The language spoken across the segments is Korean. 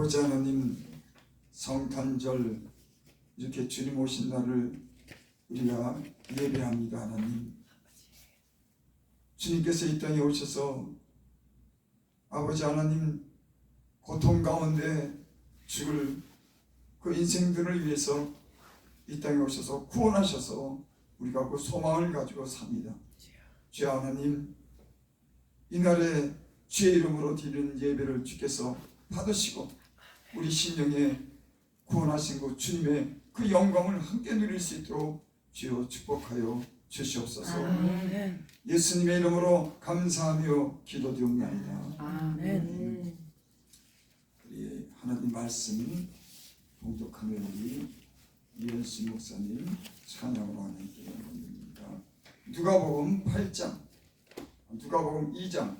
아버지 하나님, 성탄절 이렇게 주님 오신 날을 우리가 예배합니다. 하나님, 주님께서 이 땅에 오셔서 아버지 하나님 고통 가운데 죽을 그 인생들을 위해서 이 땅에 오셔서 구원하셔서 우리가 그 소망을 가지고 삽니다. 주 하나님, 이날에 주의 이름으로 드리는 예배를 주께서 받으시고 우리 심령에 구원하신 그 주님의 그 영광을 함께 누릴 수 있도록 주여 축복하여 주시옵소서. 아멘. 예수님의 이름으로 감사하며 기도드립니다. 아멘. 우리 하나님 말씀 봉독하며 우리 이현수 목사님 찬양으로 하나님께 올립니다. 누가복음 8장, 누가복음 2장.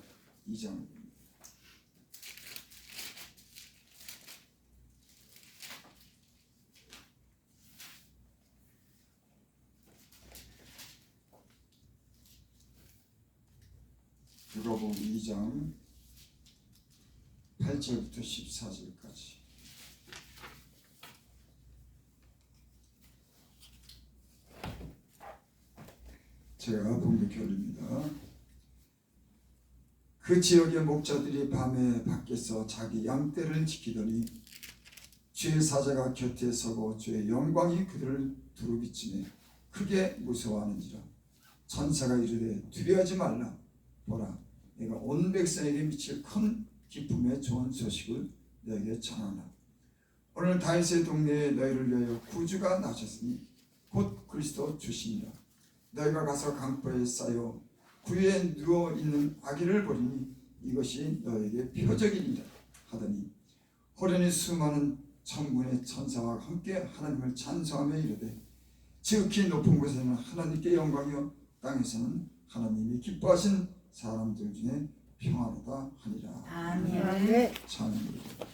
누가복음 2장 8절부터 14절까지. 제가 봉독해 올립니다. 그 지역의 목자들이 밤에 밖에서 자기 양떼를 지키더니 주의 사자가 곁에 서고 주의 영광이 그들을 두루비치매 크게 무서워하는지라. 천사가 이르되 두려워하지 말라. 보라, 내가 온 백성에게 미칠 큰 기쁨의 좋은 소식을 너에게 전하나. 오늘 다윗의 동네에 너희를 위하여 구주가 나셨으니 곧 그리스도 주시니라. 너희가 가서 강포에 쌓여 구유에 누워있는 아기를 보리니 이것이 너에게 표적이니라 하더니 호련히 수많은 천군의 천사와 함께 하나님을 찬송하며 이르되 지극히 높은 곳에는 하나님께 영광이요 땅에서는 하나님이 기뻐하신 사람들 중에 평안하다 하니라. 아멘. 찬양합니다.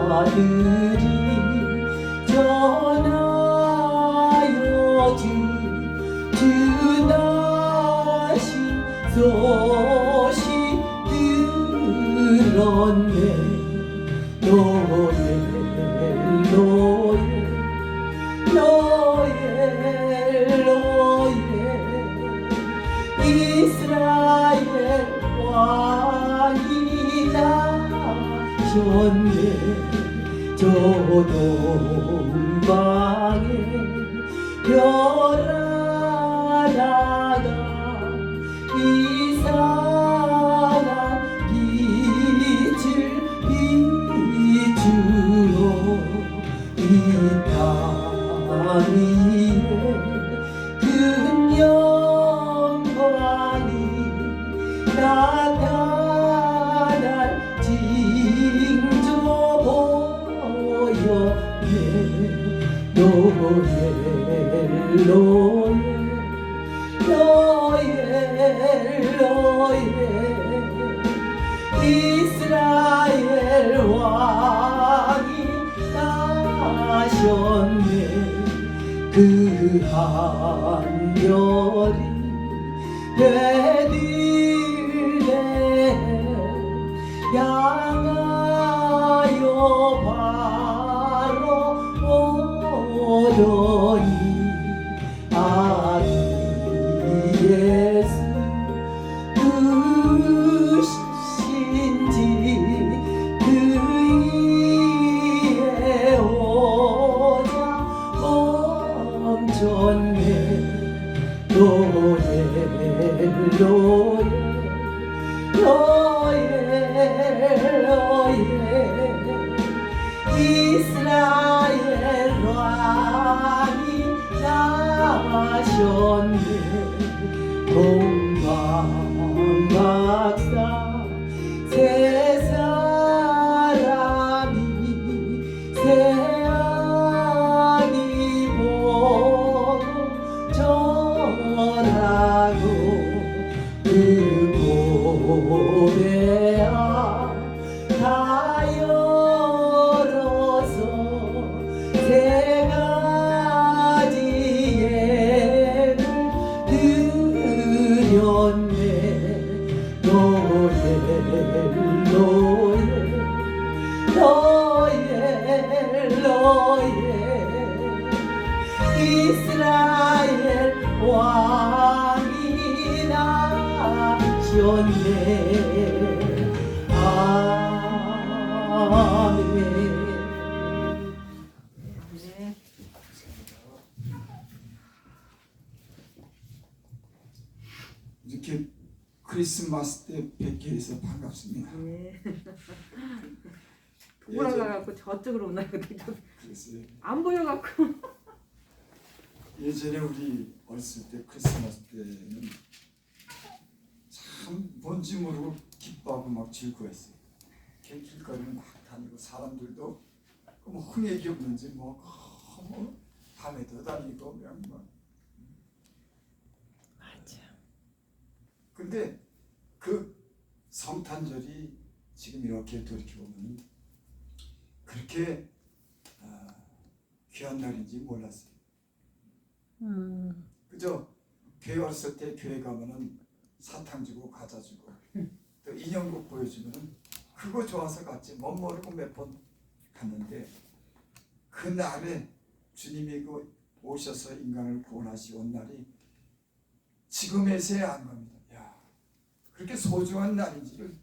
전사들이 전하여 주 나신 소식 들었네. 노예 이스라엘 왕이 나셨네. 저 동방에 별 하나가 이상한 빛을 비추어 이 땅 위에 큰 영광이 나타날 징조 보였네. 이스라엘 왕이 나셨네. 그 한별이 베들레헴 향하여 바로 오더니 아기 예수 누구신지 그 위에 오자 멈췄네. 이스라엘 왕 왕이 나셨네. 아멘. 네. 이렇게 크리스마스 때 뵙게 해서 반갑습니다. 네. 돌아가갖고 저쪽으로 오나요? 그래서 안 보여갖고. 예전에 우리 어렸을 때 크리스마스 때는 참 뭔지 모르고 기뻐하고 막 즐거웠어요. 길거리를 막 다니고 사람들도 뭐 흥액이 없는지 뭐 밤에도 다니고 그냥 막. 맞아. 근데 그 성탄절이 지금 이렇게 돌이켜보면 그렇게 귀한 날인지 몰랐어요. 그죠? 교회 왔을 때 교회 가면은 사탕 주고 과자 주고 또 인형극 보여주면은 그거 좋아서 갔지 못 모르고 몇 번 갔는데 그 날에 주님이 그 오셔서 인간을 구원하시고 온 날이 지금에서야 안 겁니다. 야, 그렇게 소중한 날인지를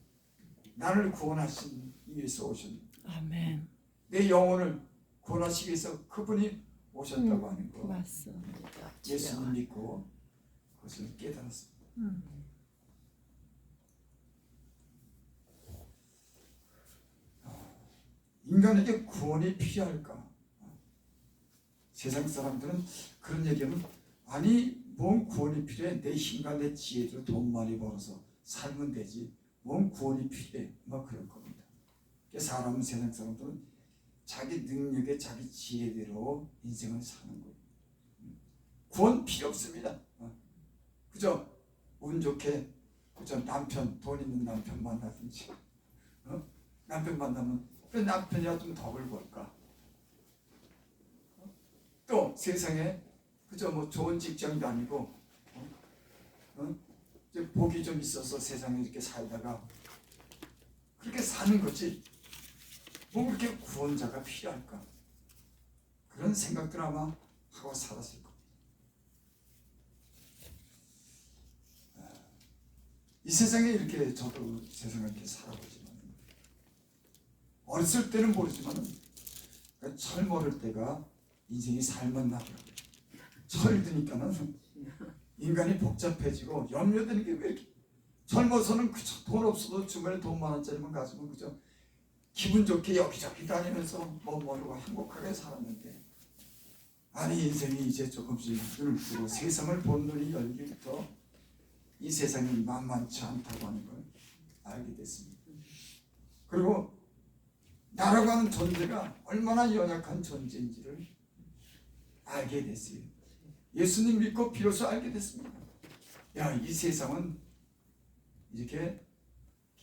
나를 구원하신 위해서 오신 아멘. 내 영혼을 구원하시기 위해서 그분이 오셨다고 하는 거 맞습니다. 예수님 믿고 그것을 깨달았습니다. 인간에게 구원이 필요할까? 세상 사람들은 그런 얘기하면 아니 뭔 구원이 필요해? 내 힘과 내 지혜로 돈 많이 벌어서 살면 되지 뭔 구원이 필요해? 막 그럴 겁니다. 사람은 세상 사람들은 자기 능력에 자기 지혜대로 인생을 사는 거예요. 구원 필요 없습니다. 그죠? 운 좋게 그죠? 남편 돈 있는 남편 만나든지 남편 만나면 왜 남편이라 좀 덕을 볼까? 또 세상에 그저 뭐 좋은 직장이 아니고 이제 복이 좀 있어서 세상에 이렇게 살다가 그렇게 사는 거지 뭐 그렇게 구원자가 필요할까? 그런 생각들 아마 하고 살았을 겁니다. 이 세상에 이렇게 저도 세상을 이렇게 살아보지만 어렸을 때는 모르지만 젊어를 때가 인생이 삶은 나더라고요. 철드니까는 인간이 복잡해지고 염려되는 게 왜 이렇게 젊어서는 그저 돈 없어도 주머니에 돈 10,000원짜리만 가지면 그저 기분 좋게 여기저기 다니면서 뭐 모르고 행복하게 살았는데 아니 인생이 이제 조금씩 눈을 뜨고 세상을 본 눈이 열기부터 이 세상이 만만치 않다고 하는 걸 알게 됐습니다. 그리고 나라고 하는 존재가 얼마나 연약한 존재인지를 알게 됐어요. 예수님 믿고 비로소 알게 됐습니다. 야, 이 세상은 이렇게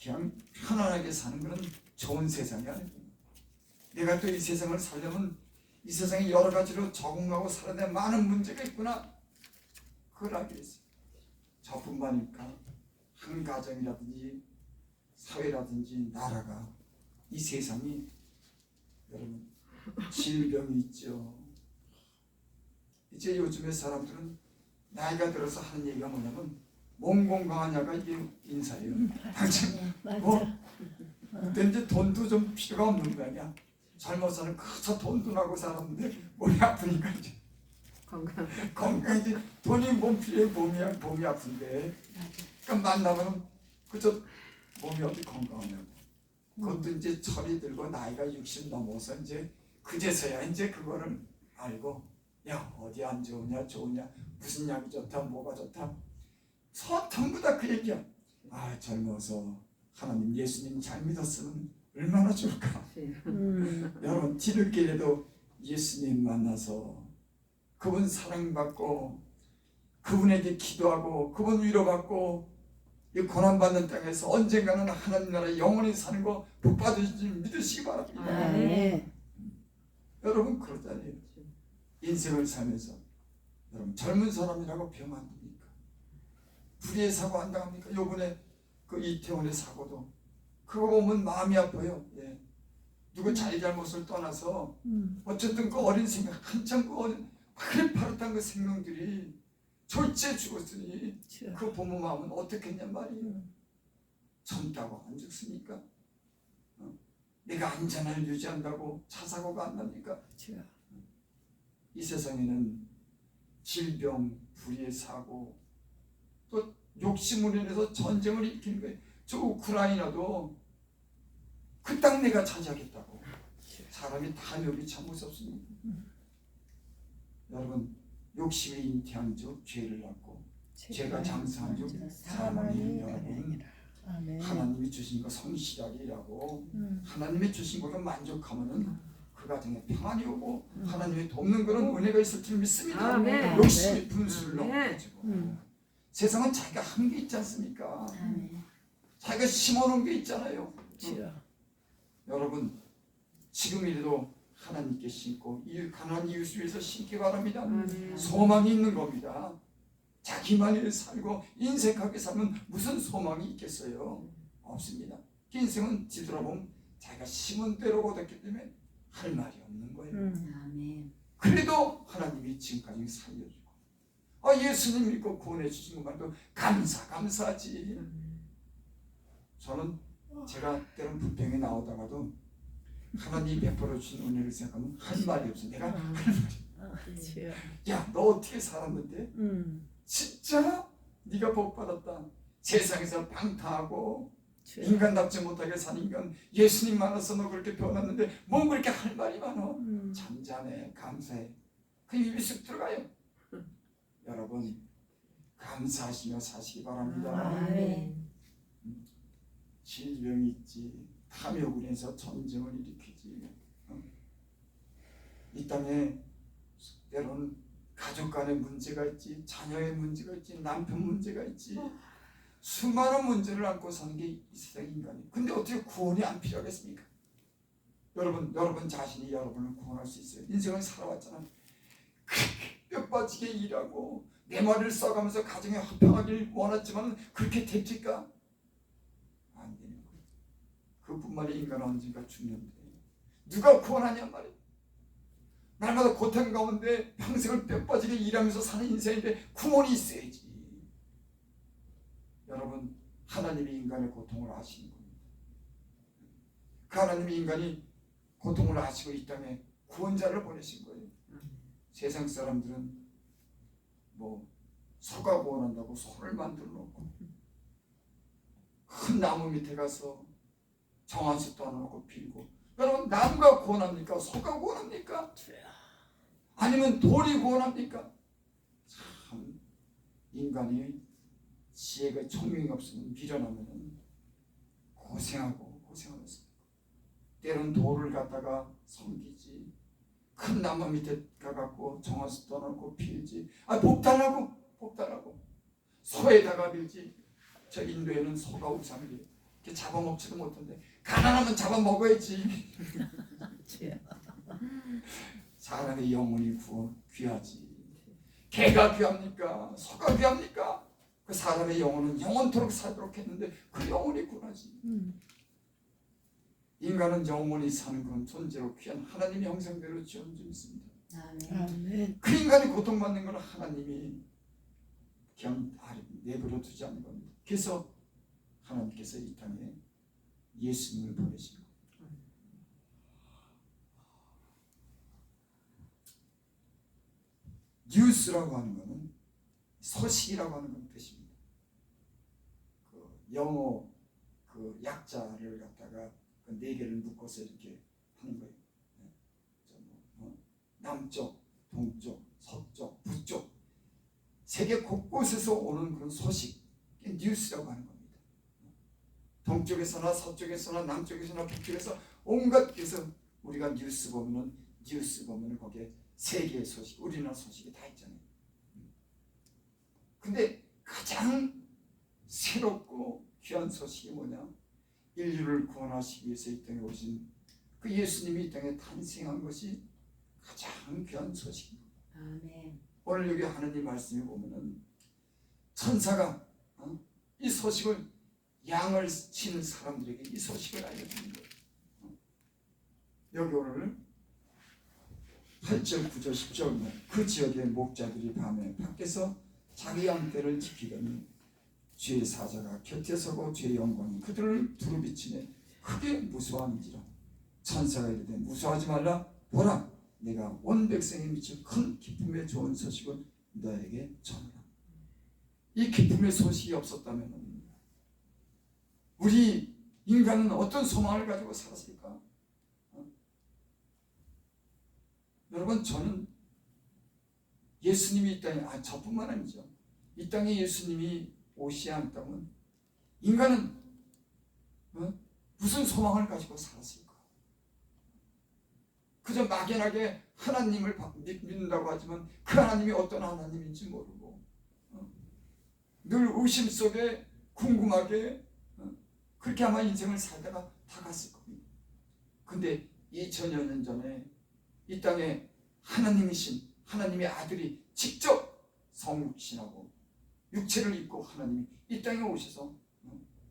그냥 편안하게 사는 그런 좋은 세상이 아니고 내가 또 이 세상을 살려면 이 세상에 여러 가지로 적응하고 살아야 될 많은 문제가 있구나. 그걸 알게 됐어요. 저뿐만이니까 한 가정이라든지 사회라든지 나라가 이 세상이 여러분 질병이 있죠. 이제 요즘의 사람들은 나이가 들어서 하는 얘기가 뭐냐면 몸 건강하냐가 이게 인사예요. 당장 뭐 그때 이제 돈도 좀 필요가 없는 거 아니야. 젊어서는 그저 돈도 나고 살았는데 몸이 아프니까 이제 건강이지 돈이 몸 필요해 몸이 아픈데 그러니까 만나면 그저 몸이 어디 건강하냐고. 그것도 이제 철이 들고 나이가 60 넘어서 이제 그제서야 이제 그거를 알고 야 어디 안 좋으냐 좋으냐 무슨 약이 좋다 뭐가 좋다 전부 다 그 얘기야. 아 젊어서 하나님 예수님 잘 믿었으면 얼마나 좋을까. 여러분 뒤늦게라도 예수님 만나서 그분 사랑받고 그분에게 기도하고 그분 위로받고 이 고난받는 땅에서 언젠가는 하나님 나라에 영원히 사는 거 복 받으시지 믿으시기 바랍니다. 네. 여러분 그러잖아요. 인생을 살면서 여러분 젊은 사람이라고 병 안 듭니까? 불의의 사고 안 당합니까? 요번에 그 이태원의 사고도 그거 보면 마음이 아파요. 예. 누구 잘잘못을 떠나서 어쨌든 그 어린 생명 한참 그 어린 파릇파릇한 그 생명들이 졸지에 죽었으니 주여. 그 부모 마음은 어떻겠냔 말이에요. 음. 젊다고 안 죽습니까? 내가 안전을 유지한다고 차사고가 안 납니까? 주여. 이 세상에는 질병, 불의의 사고, 또 욕심으로 인해서 전쟁을 일으키는 거예요. 저 우크라이나도 그 땅 내가 차지하겠다고. 사람이 탐욕이 참 무섭습니다. 여러분, 욕심이 잉태한 즉 죄를 낳고 죄가 장사한 즉 사망이 여러분, 아멘. 하나님이 주신 거 성실하기라고 음. 하나님이 주신 거에 만족하면은 그 가정에 평안이 오고 하나님이 돕는 그런 은혜가 있을 줄 믿습니다. 아멘. 욕심이 분수를 아멘. 넘어가지고 음. 세상은 자기가 한 게 있지 않습니까? 자기가 심어놓은 게 있잖아요. 주여. 여러분 지금이라도 하나님께 심고 이 가난한 이웃을 위해서 심기 바랍니다. 아멘. 소망이 있는 겁니다. 자기만 일 살고 인색하게 살면 무슨 소망이 있겠어요? 없습니다. 인생은 뒤돌아보면 자기가 심은 대로 거뒀기 때문에 할 말이 없는 거예요. 아멘. 그래도 하나님이 지금까지 살려주고 예수님 믿고 구원해 주신 것만도 감사하지. 저는 제가 때론 불평이 나오다가도 하나님이 베풀어 주신 은혜를 생각하면 할 말이 없어. 내가 할 말이. 주여. 야, 너 어떻게 살았는데? 진짜 네가 복 받았다. 세상에서 방탕하고 주여. 인간답지 못하게 사는 인간 예수님 만나서 너 그렇게 변했는데 뭐 그렇게 할 말이 많어? 잠잠해, 감사해. 그 입이 쑥 들어가요. 여러분 감사하시며 사시기 바랍니다. 아멘. 질병이 있지, 탐욕을 해서 전쟁을 일으키지. 이 땅에 때로는 가족 간의 문제가 있지, 자녀의 문제가 있지, 남편 문제가 있지, 수많은 문제를 안고 사는 게 이 세상 인간이. 근데 어떻게 구원이 안 필요하겠습니까? 여러분 자신이 여러분을 구원할 수 있어요. 인생을 살아왔잖아. 뼈 빠지게 일하고 내 머리를 써가면서 가정에 화평하길 원했지만 그렇게 됩니까? 안 되는 거예요. 그뿐만이 인간은 언젠가 죽는데 누가 구원하냔 말이에요. 날마다 고통 가운데 평생을 뼈 빠지게 일하면서 사는 인생인데 구원이 있어야지. 여러분 하나님이 인간의 고통을 아시는 겁니다. 그 하나님이 인간이 고통을 아시고 이 땅에 구원자를 보내신 거예요. 세상 사람들은 뭐 소가 구원한다고 소를 만들어 놓고 큰 나무 밑에 가서 정한수 떠나놓고 빌고. 여러분 나무가 구원합니까? 소가 구원합니까? 아니면 돌이 구원합니까? 참 인간이 지혜가聪명이 없으면 미련하면 고생하면서 때론 돌을 갖다가 섬기지, 큰 나무 밑에 가갖고 정화수 떠놓고 빌지, 복달하고 소에다가 빌지. 저 인도에는 소가 우상이에요. 이렇게 잡아먹지도 못한데 가난하면 잡아먹어야지. 사람의 영혼이 귀하지. 개가 귀합니까? 소가 귀합니까? 그 사람의 영혼은 영원토록 살도록 했는데 그 영혼이 귀하지. 인간은 영원히 사는 그런 존재로 귀한 하나님의 형상대로 지은 줄 믿습니다. 아멘. 그 인간이 고통받는 건 하나님이 그냥 내버려 두지 않는 겁니다. 그래서 하나님께서 이 땅에 예수님을 보내신 겁니다. 뉴스라고 하는 것은 소식이라고 하는 건 뜻입니다. 그 영어 그 약자를 갖다가 그 네 개를 묶어서 이렇게 하는 거예요. 남쪽, 동쪽, 서쪽, 북쪽 세계 곳곳에서 오는 그런 소식, 뉴스라고 하는 겁니다. 동쪽에서나 서쪽에서나 남쪽에서나 북쪽에서 온갖 데서 우리가 뉴스 보면은 거기에 세계의 소식, 우리나라 소식이 다 있잖아요. 근데 가장 새롭고 귀한 소식이 뭐냐? 인류를 구원하시기 위해서 이 땅에 오신 그 예수님이 이 땅에 탄생한 것이 가장 귀한 소식입니다. 아멘. 오늘 여기 하나님 말씀에 보면은 천사가 이 소식을 양을 치는 사람들에게 이 소식을 알려주는 거예요. 여기 오늘 8절, 9절, 10절 그 지역의 목자들이 밤에 밖에서 자기 양떼를 지키더니 주의 사자가 곁에 서고 주의 영광이 그들을 두루비치네 크게 무서워하는지라. 천사가 이르되 무서워하지 말라. 보라, 내가 온 백성에 미칠 큰 기쁨의 좋은 소식을 너에게 전하라. 이 기쁨의 소식이 없었다면 우리 인간은 어떤 소망을 가지고 살았을까? 여러분, 저는 예수님이 이 땅에, 저뿐만 아니죠. 이 땅에 예수님이 오시지 않았다면 인간은 무슨 소망을 가지고 살았을까? 그저 막연하게 하나님을 믿는다고 하지만 그 하나님이 어떤 하나님인지 모르고 늘 의심 속에 궁금하게 그렇게 아마 인생을 살다가 다 갔을 겁니다. 근데 2000여 년 전에 이 땅에 하나님이신 하나님의 아들이 직접 성육신하고 육체를 입고 하나님이 이 땅에 오셔서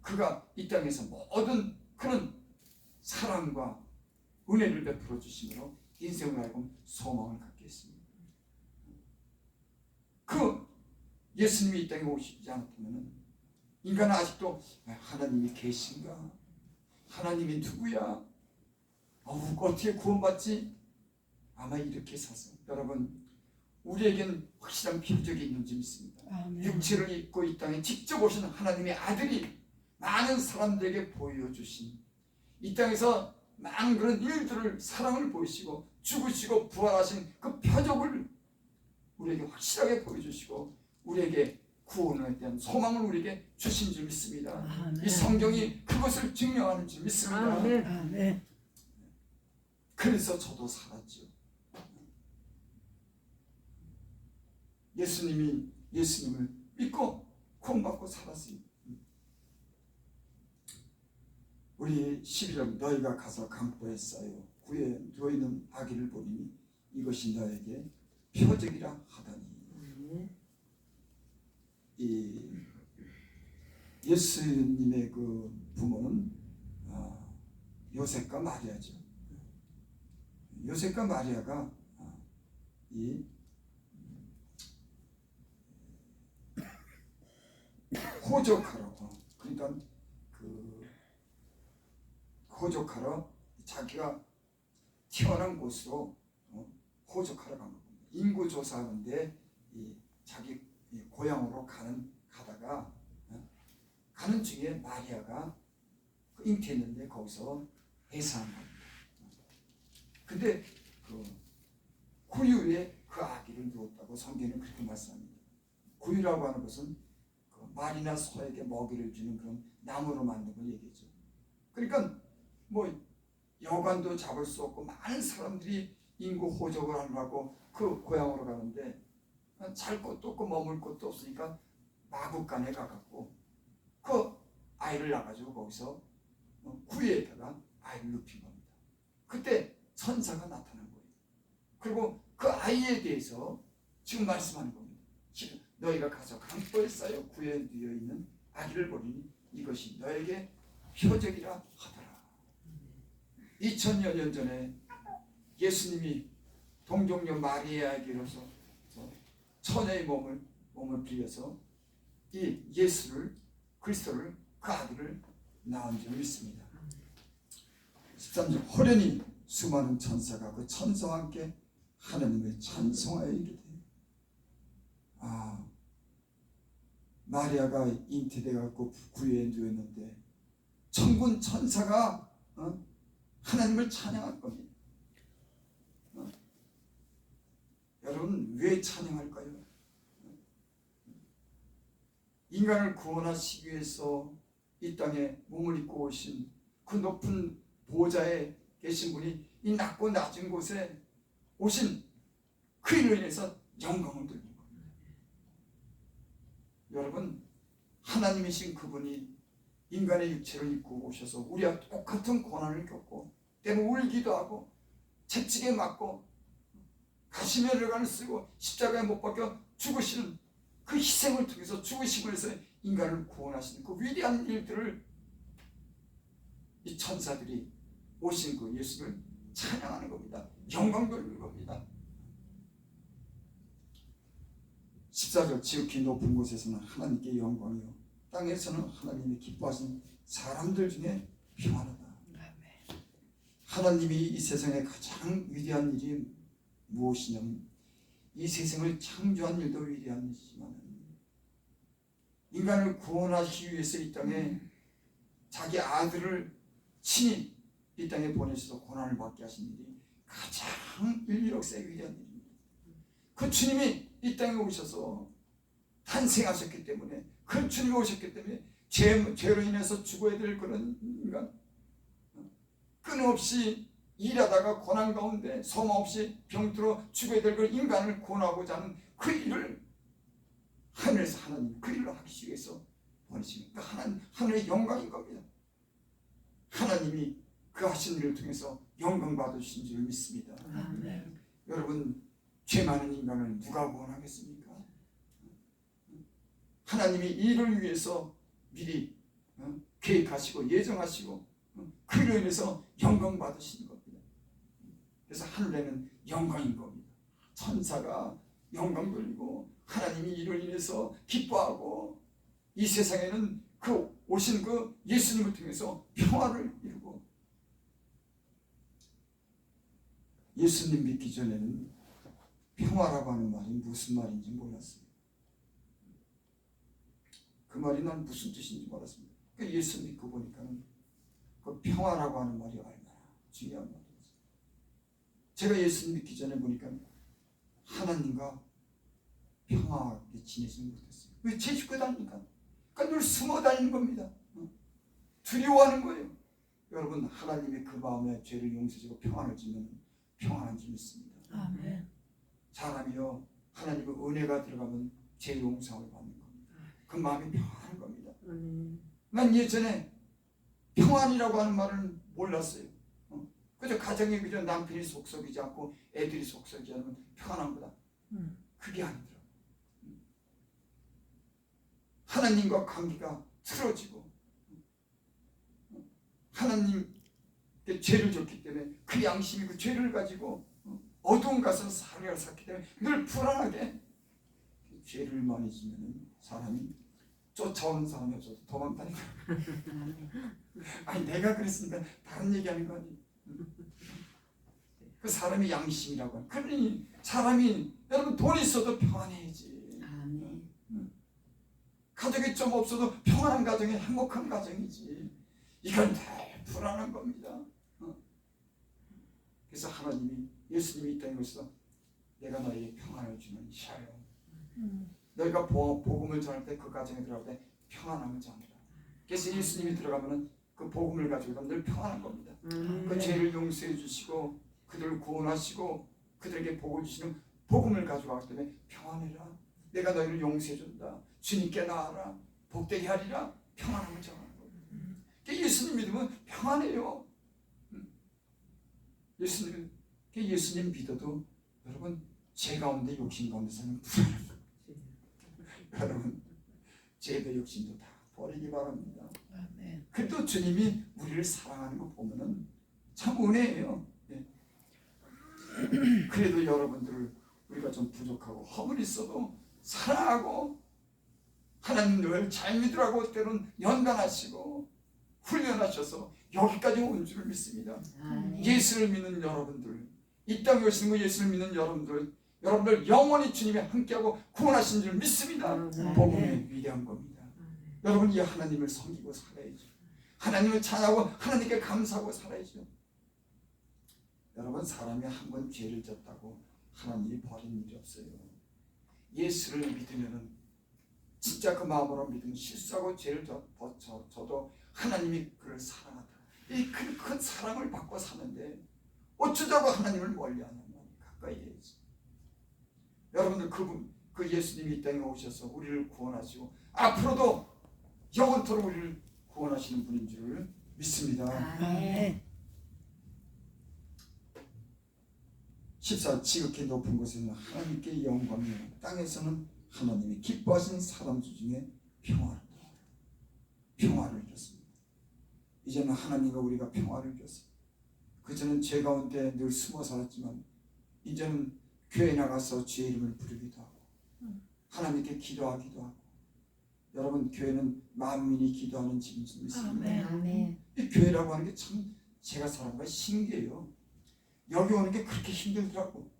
그가 이 땅에서 모든 그런 사랑과 은혜를 베풀어 주심으로 인생을 알고 소망을 갖게 했습니다. 그 예수님이 이 땅에 오시지 않았다면 인간은 아직도 하나님이 계신가? 하나님이 누구야? 어떻게 구원받지? 아마 이렇게 사서 여러분, 우리에겐 확실한 필적이 있는 줄 믿습니다. 아멘. 육체를 입고 이 땅에 직접 오신 하나님의 아들이 많은 사람들에게 보여주신 이 땅에서 많은 그런 일들을 사랑을 보이시고 죽으시고 부활하신 그 표적을 우리에게 확실하게 보여주시고 우리에게 구원에 대한 소망을 우리에게 주신 줄 믿습니다. 아멘. 이 성경이 그것을 증명하는 줄 믿습니다. 아멘. 아멘. 그래서 저도 살았죠. 예수님을 믿고 구원받고 살았어요. 우리 11절 너희가 가서 강보에 쌓여 구에 누워있는 아기를 보리니 이것이 너에게 표적이라 하더니 이 예수님의 그 부모는 요셉과 마리아죠. 요셉과 마리아가 이 호적하러 그러니까 그 호적하러 자기가 태어난 곳으로 호적하러 간 겁니다. 인구 조사하는데 자기 고향으로 가다가 가는 중에 마리아가 잉태했는데 거기서 해산한 겁니다. 근데 그 구유에 그 아기를 누웠다고 성경은 그렇게 말씀합니다. 구유라고 하는 것은 그 말이나 소에게 먹이를 주는 그런 나무로 만든 걸 얘기죠. 그러니까 뭐 여관도 잡을 수 없고 많은 사람들이 인구 호적을 하려고 그 고향으로 가는데 잘 곳도 없고 머물 곳도 없으니까 마국간에 가갖고 그 아이를 낳아가지고 거기서 구유에다가 아이를 눕힌 겁니다. 그때 천사가 나타난 거예요. 그리고 그 아이에 대해서 지금 말씀하는 겁니다. 너희가 가서 강보에 쌓여 구에 누워 있는 아기를 보리니 이것이 너에게 표적이라 하더라. 2000여 년 전에 예수님이 동정녀 마리아에게로서 처녀의 몸을 빌려서 이 예수를 그리스도를 그 아들을 낳은 줄 믿습니다. 13절 호련히 수많은 천사가 그 천사와 함께 하나님을 찬송하여 이르되 마리아가 잉태돼갖고 구유에 누웠는데 천군 천사가 하나님을 찬양할 겁니다. 여러분 왜 찬양할까요? 인간을 구원하시기 위해서 이 땅에 몸을 입고 오신 그 높은 보좌에 계신 분이 이 낮고 낮은 곳에 오신 그 일로 인해서 영광을 돌리는 겁니다. 여러분 하나님이신 그분이 인간의 육체를 입고 오셔서 우리와 똑같은 고난을 겪고 때로 울기도 하고 채찍에 맞고 가시면류관을 쓰고 십자가에 못 박혀 죽으시는 그 희생을 통해서 죽으심을 해서 인간을 구원하시는 그 위대한 일들을 이 천사들이 오신 그 예수를 찬양하는 겁니다. 영광 돌리는 겁니다. 14절 지극히 높은 곳에서는 하나님께 영광이요 땅에서는 하나님이 기뻐하신 사람들 중에 평안하다. 아멘. 하나님이 이 세상에 가장 위대한 일이 무엇이냐면 이 세상을 창조한 일도 위대한 일이지만 인간을 구원하시기 위해서 이 땅에 자기 아들을 친히 이 땅에 보내셔서 고난을 받게 하신 일이 가장 인류 역사의 위대한 일입니다. 그 주님이 이 땅에 오셔서 탄생하셨기 때문에 그 주님이 오셨기 때문에 죄로 인해서 죽어야 될 그런 인간 끊임없이 일하다가 고난 가운데 소망 없이 병들어 죽어야 될 그런 인간을 구원하고자 하는 그 일을 하늘에서 하나님 그 일을 하기 위해서 보내십니다. 하늘의 영광인 겁니다. 하나님이 그 하신 일을 통해서 영광 받으신 줄 믿습니다. 아멘. 여러분 죄 많은 인간을 누가 구원하겠습니까? 하나님이 이를 위해서 미리 계획하시고 예정하시고 그로 인해서 영광 받으시는 겁니다. 그래서 하늘에는 영광인 겁니다. 천사가 영광 돌리고 하나님이 이를 인해서 기뻐하고 이 세상에는 그 오신 그 예수님을 통해서 평화를 이루고 예수님 믿기 전에는 평화라고 하는 말이 무슨 말인지 몰랐어요. 그 말이 난 무슨 뜻인지 몰랐습니다. 예수 믿고 보니까는 그 평화라고 하는 말이 얼마나 중요한 말인지. 제가 예수 믿기 전에 보니까 하나님과 평화하게 지내지 못했어요. 왜 제 식구 다니니까? 그러니까 늘 숨어 다니는 겁니다. 두려워하는 거예요. 여러분 하나님의 그 마음에 죄를 용서하고 평안을 주면 평안한 줄 믿습니다. 아멘. 사람이요 하나님의 은혜가 들어가면 죄 용서를 받는 겁니다. 그 마음이 평안한 겁니다. 난 예전에 평안이라고 하는 말은 몰랐어요. 그저 가정에 그저 남편이 속썩이지 않고 애들이 속썩이지 않으면 평안한 거다. 그게 아니더라고요. 하나님과 관계가 틀어지고 하나님께 죄를 졌기 때문에 그 양심이 그 죄를 가지고 어두운 가서 살을 샀기 때문에 늘 불안하게 죄를 많이 지면 사람이 쫓아오는 사람이 없어서 도망다니고 아니 내가 그랬으니까 다른 얘기하는 거 아니에요. 그 사람이 양심이라고 하는 그러니 사람이 여러분 돈이 있어도 평안해야지. 가족이 좀 없어도 평안한 가정이 행복한 가정이지. 이건 다 불안한 겁니다. 그래서 하나님이 예수님이 이 땅에 오셔서 내가 너에게 평안을 주는 이샤요. 너희가 복음을 전할 때 그 가정에 들어갈 때 평안함을 전하라. 그래서 예수님이 들어가면은 그 복음을 가지고 늘 평안한 겁니다. 그 죄를 용서해 주시고 그들을 구원하시고 그들에게 복을 주시는 복음을 가지고 왔기 때문에 평안해라. 내가 너희를 용서해 준다. 주님께 나아라. 복되게 하리라. 평안함을 전하는 거예요. 예수님 믿으면 평안해요. 예수님 믿어도 여러분 죄 가운데 욕심 가운데 사는 불안해요. 여러분 죄도 욕심도 다 버리기 바랍니다. 아멘. 그래도 주님이 우리를 사랑하는 거 보면은 참 은혜예요. 네. 그래도 여러분들을 우리가 좀 부족하고 허물 있어도 사랑하고 하나님 늘 잘 믿으라고 때로는 연단하시고 훈련하셔서 여기까지 온 줄을 믿습니다. 예수를 믿는 여러분들, 이 땅에 오시는 거 예수를 믿는 여러분들 영원히 주님이 함께하고 구원하신 줄 믿습니다. 복음이 위대한 겁니다. 여러분 이 하나님을 섬기고 살아야죠. 하나님을 찬양하고 하나님께 감사하고 살아야죠. 여러분 사람이 한 번 죄를 졌다고 하나님이 버린 일이 없어요. 예수를 믿으면은 진짜 그 마음으로 믿으면 실수하고 죄를 져도 하나님이 그를 사랑하다. 이 큰 사랑을 받고 사는데 어쩌자고 하나님을 멀리하냐면 가까이 해야지. 여러분들 그 예수님이 이 땅에 오셔서 우리를 구원하시고 앞으로도 영원토록 우리를 구원하시는 분인 줄 믿습니다. 아멘. 14. 지극히 높은 곳에는 하나님께 영광이요 땅에서는 하나님이 기뻐하시는 사람들 중에 평화를 이뤘습니다. 이제는 하나님과 우리가 평화를 이뤘어요. 그전엔 죄 가운데 늘 숨어 살았지만 이제는 교회 나가서 주의 이름을 부르기도 하고 하나님께 기도하기도 하고, 여러분 교회는 만민이 기도하는 집인 줄 믿습니다. 아멘. 이 교회라고 하는 게 참 제가 사람과 신기해요. 여기 오는 게 그렇게 힘들더라고.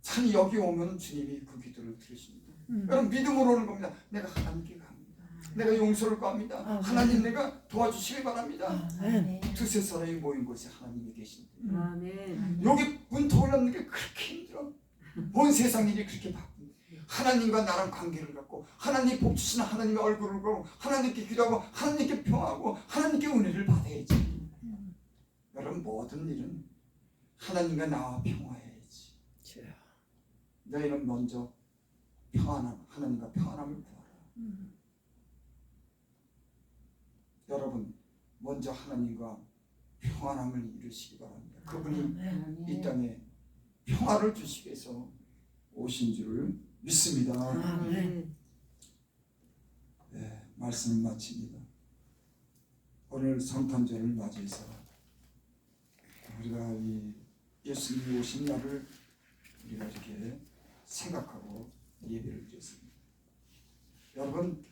참 여기 오면 주님이 그 기도를 들으십니다. 여러분 믿음으로 오는 겁니다. 내가 하나님께 갑니다. 내가 용서를 구합니다. 하나님 내가 도와주시기 바랍니다. 아멘. 두세 사람이 모인 곳에 하나님이 계신데 아멘. 여기 문턱을 넘는 게 그렇게 힘들어. 온 세상 일이 그렇게 바쁜데 하나님과 나랑 관계를 갖고 하나님 복 주시는 하나님의 얼굴을 보고 하나님께 기도하고 하나님께 평하고 하나님께 은혜를 받아야지. 여러분 모든 일은 하나님과 나와 평화해야지. 주여. 너희는 먼저 하나님과 평안함을 구하라. 여러분 먼저 하나님과 평안함을 이루시기 바랍니다. 그분이 아멘. 이 땅에 평화를 주시기 위해서 오신 줄을 믿습니다. 아멘. 네, 말씀을 마칩니다. 오늘 성탄절을 맞이해서 우리가 이 예수님이 오신 날을 우리가 이렇게 생각하고 예배를 드렸습니다. 여러분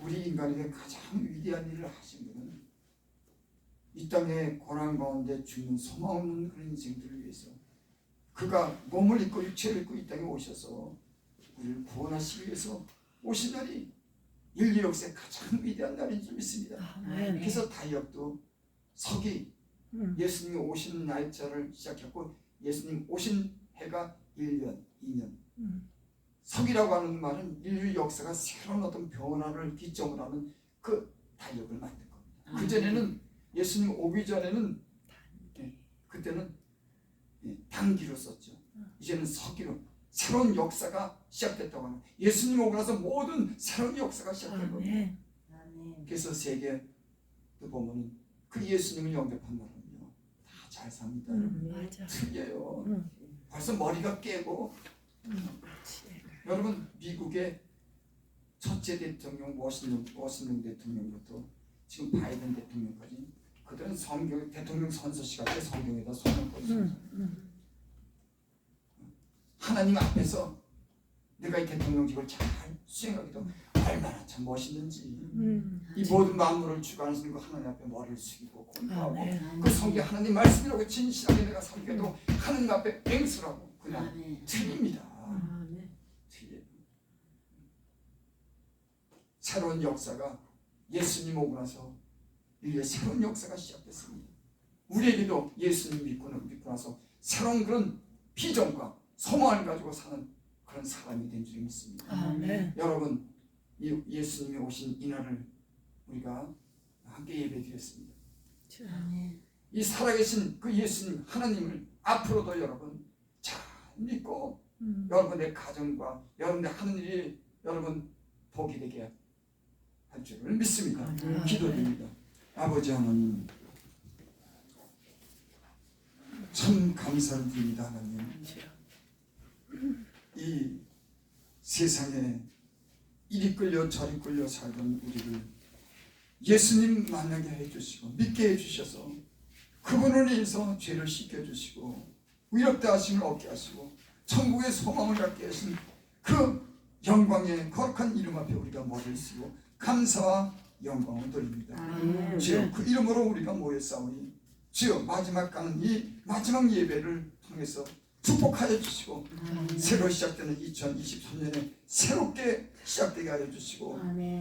우리 인간에게 가장 위대한 일을 하신 분은 이 땅의 고난 가운데 죽는 소망 없는 그런 인생들을 위해서 그가 몸을 입고 육체를 입고 이 땅에 오셔서 우리를 구원하시기 위해서 오신 날이 인류 역사의 가장 위대한 날인 줄 믿습니다. 아멘. 그래서 다이어트도 서기 예수님이 오시는 날짜를 시작했고 예수님 오신 해가 1년, 2년. 서기라고 하는 말은 인류 역사가 새로운 어떤 변화를 기점으로 하는 그 다이역을 만든 겁니다. 그전에는 예수님 오기 전에는 그때는 단기로 썼죠. 이제는 서기로 새로운 역사가 시작됐다고 합니다. 예수님 오고 나서 모든 새로운 역사가 시작된 겁니다. 아멘. 그래서 세계도 보면 그 예수님을 영접한 나라는요 다 잘 삽니다. 맞아. 특이해요. 벌써 머리가 깨고 여러분 미국의 첫째 대통령 워싱턴 대통령부터 지금 바이든 대통령까지 그들은 성경 대통령 선서 시간에 성경에다 손을 뻗습니다. 하나님 앞에서 내가 이 대통령직을 잘 수행하기도 얼마나 참 멋있는지 이 모든 만물을 주관하시는 그 하나님 앞에 머리를 숙이고 공부하고 아멘. 그 성경 하나님 말씀이라고 진실하게 내가 섬겨도 하나님 앞에 맹수라고 그냥 틀립니다. 틀려요. 새로운 역사가 예수님 오고 나서 인류의 새로운 역사가 시작됐습니다. 우리에게도 예수님 믿고 나서 새로운 그런 비전과 소망을 가지고 사는 그런 사람이 된 줄 믿습니다. 아멘. 여러분 이 예수님이 오신 이 날을 우리가 함께 예배드렸습니다. 이 살아계신 그 예수님 하나님을 앞으로도 여러분 잘 믿고 여러분의 가정과 여러분의 하는 일이 여러분 복이 되게 할 줄을 믿습니다. 기도드립니다. 아버지 하나님 참 감사를 드립니다. 하나님 이 세상에 이리 끌려 저리 끌려 살던 우리를 예수님 만나게 해주시고 믿게 해주셔서 그분을 인해서 죄를 씻겨주시고 위롭다 하심을 얻게 하시고 천국의 소망을 갖게 하신 그 영광의 거룩한 이름 앞에 우리가 머리를 쓰고 감사와 영광을 돌립니다. 주여 그 이름으로 우리가 모였사오니 주여 마지막 가는 이 마지막 예배를 통해서 축복하여 주시고 새로 시작되는 2023년에 새롭게 시작되게 하여 주시고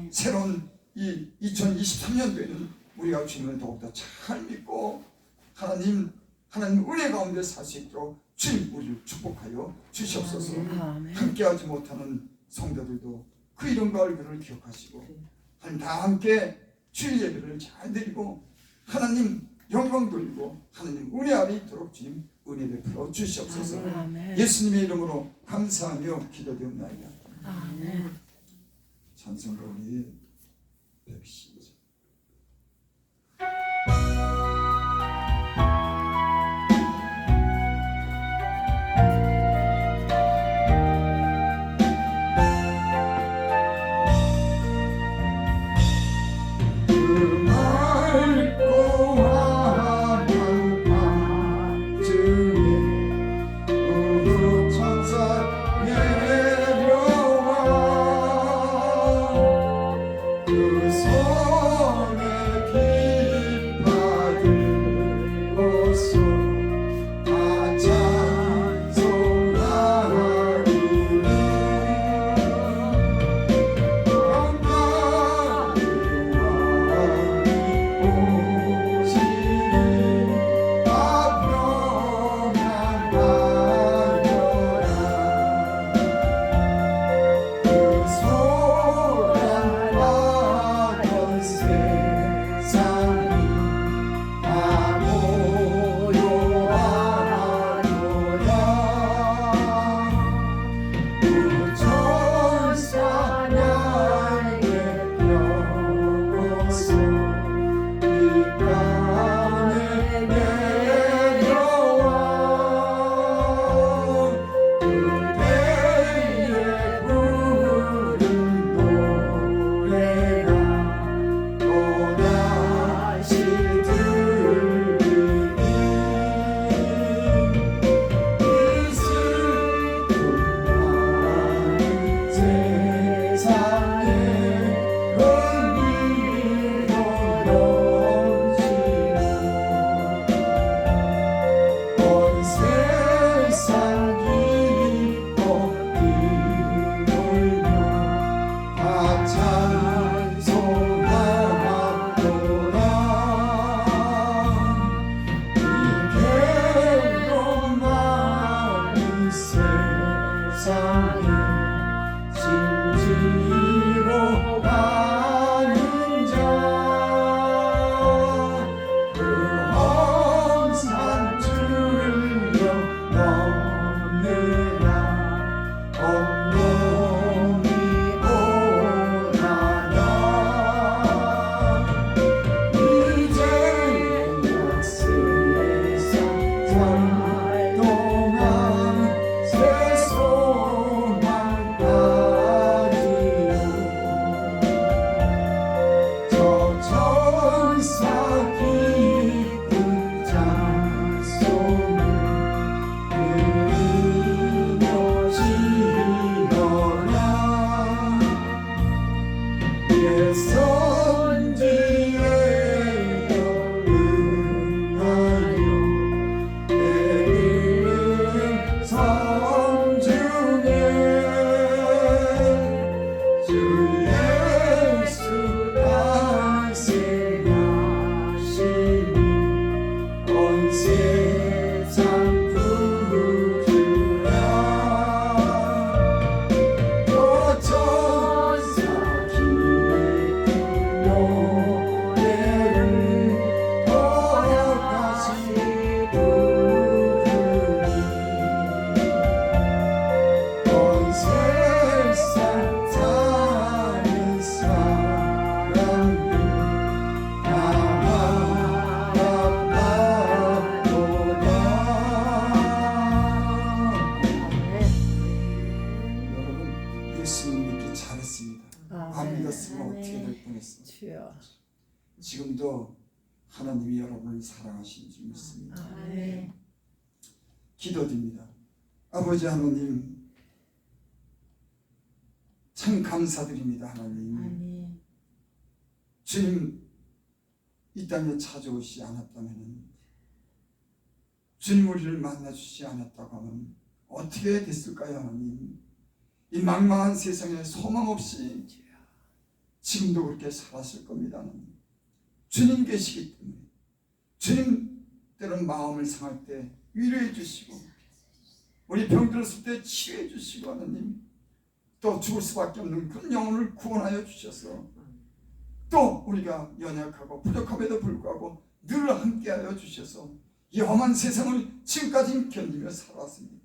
새로운 이 2023년도에는 우리가 주님을 더욱더 잘 믿고 하나님 은혜 가운데 살 수 있도록 주님 우리를 축복하여 주시옵소서. 함께하지 못하는 성도들도 그 이름과 얼굴을 기억하시고 하나님 다 함께 주일 예배를 잘 드리고 하나님 영광 돌리고 하나님 은혜 아래 있도록 주님 은혜 베풀어 주시옵소서. 예수님의 이름으로 감사하며 기도드립나이다. 아멘. 찬송가 우리 110절. 천사 예려 세상에 진지로 가는 자 그 험산 줄여 넘느라 온몸이 고나다 이제 세상 살 동안 새 소망 가지요 저 천사 깊은 찬송을 들으며 지어라 내 선지에 응하여 내리는 섬 중에 주 예수 탄생하시니 온 세상 구주라 저 천사 깊은 노래를 더다시 부르니 온 세상 사는 사람들 다 바라보다 여러분 예수님 믿기 잘했습니다. 안 믿었으면 어떻게 될 뻔했어. 주여. 지금도 하나님이 여러분을 사랑하시는 줄 믿습니다. 아멘. 기도드립니다. 아버지 하나님 참 감사드립니다. 하나님 아멘. 주님 이 땅에 찾아오시지 않았다면 주님 우리를 만나주시지 않았다고 하면 어떻게 됐을까요? 하나님 이 망망한 세상에 소망 없이 지금도 그렇게 살았을 겁니다. 하나님 주님 계시기 때문에 주님 때론 마음을 상할 때 위로해 주시고 우리 병들었을 때 치유해 주시고 하나님 또 죽을 수밖에 없는 그런 영혼을 구원하여 주셔서 또 우리가 연약하고 부족함에도 불구하고 늘 함께하여 주셔서 이 험한 세상을 지금까지 견디며 살아왔습니다.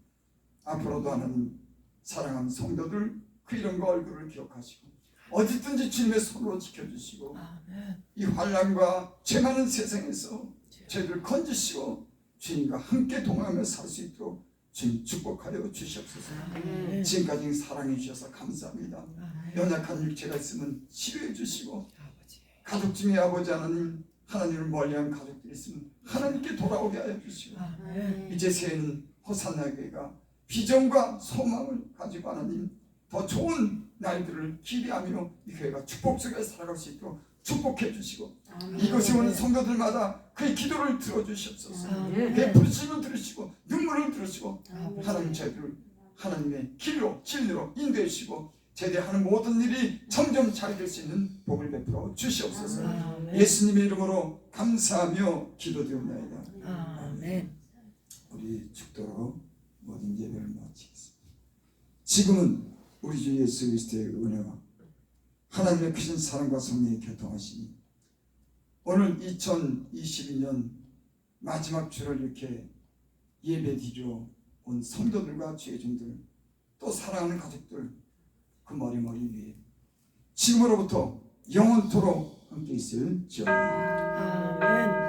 앞으로도 하나님 사랑하는 성도들 그 이름과 얼굴을 기억하시고 어디든지 주님의 손으로 지켜주시고 아멘. 이 환난과 죄 많은 세상에서 죄를 건지시고 주님과 함께 동행하며 살 수 있도록 주님 축복하여 주시옵소서. 아멘. 지금까지 사랑해 주셔서 감사합니다. 아멘. 연약한 육체가 있으면 치료해 주시고 아버지. 가족 중에 아버지 하나님 하나님을 멀리한 가족들이 있으면 하나님께 돌아오게 하여 주시고 아멘. 이제 새해는 호산나 교회가 비전과 소망을 가지고 하나님 더 좋은 날들을 기대하며 이 교회가 축복 속에 살아갈 수 있도록 축복해 주시고 이곳에 오는 성도들마다 그의 기도를 들어주시옵소서. 아멘. 그의 부르심을 들으시고 눈물을 들으시고 아멘. 하나님 저희들을 하나님의 길로 진리로 인도해 주시고 제대하는 모든 일이 점점 잘 될 수 있는 복을 베풀어 주시옵소서. 아멘. 예수님의 이름으로 감사하며 기도드립니다. 아멘. 우리 축도로 모든 예배를 마치겠습니다. 지금은 우리 주 예수 그리스도의 은혜와 하나님의 크신 사랑과 성령의 교통하시니 오늘 2022년 마지막 주를 이렇게 예배드리러 온 성도들과 죄종들 또 사랑하는 가족들 그 머리 위에 지금으로부터 영원토록 함께 있을지어다. 아멘.